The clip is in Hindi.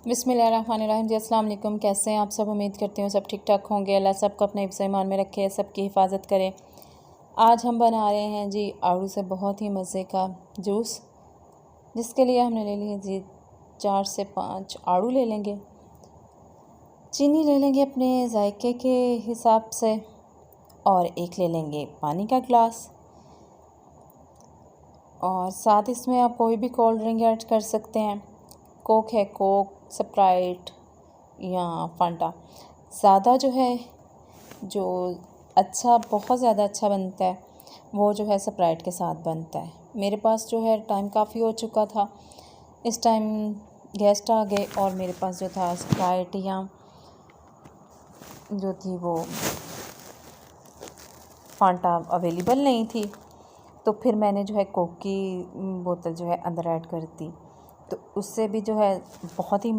बिस्मिल्लाहिर्रहमानिर्रहीम जी, अस्सलाम वालेकुम। कैसे हैं आप सब? उम्मीद करती हूँ सब ठीक ठाक होंगे। अल्लाह सबको अपने हिफ्ज़ ईमान में रखे, सबकी हिफाजत करे। आज हम बना रहे हैं जी आड़ू से बहुत ही मज़े का जूस, जिसके लिए हमने ले लिए जी 4 से 5 आड़ू ले लेंगे। चीनी ले लेंगे अपने जायके के हिसाब से और एक ले लेंगे पानी का गिलास, और साथ इसमें आप कोई भी कोल्ड ड्रिंक ऐड कर सकते हैं। कोक है, कोक, स्प्राइट या फांटा। ज़्यादा जो है जो अच्छा, बहुत ज़्यादा अच्छा बनता है वो जो है स्प्राइट के साथ बनता है। मेरे पास जो है टाइम काफ़ी हो चुका था, इस टाइम गेस्ट आ गए और मेरे पास जो था स्प्राइट या जो थी वो फांटा अवेलेबल नहीं थी, तो फिर मैंने जो है कोक की बोतल जो है अंदर ऐड कर दी, तो उससे भी जो है बहुत ही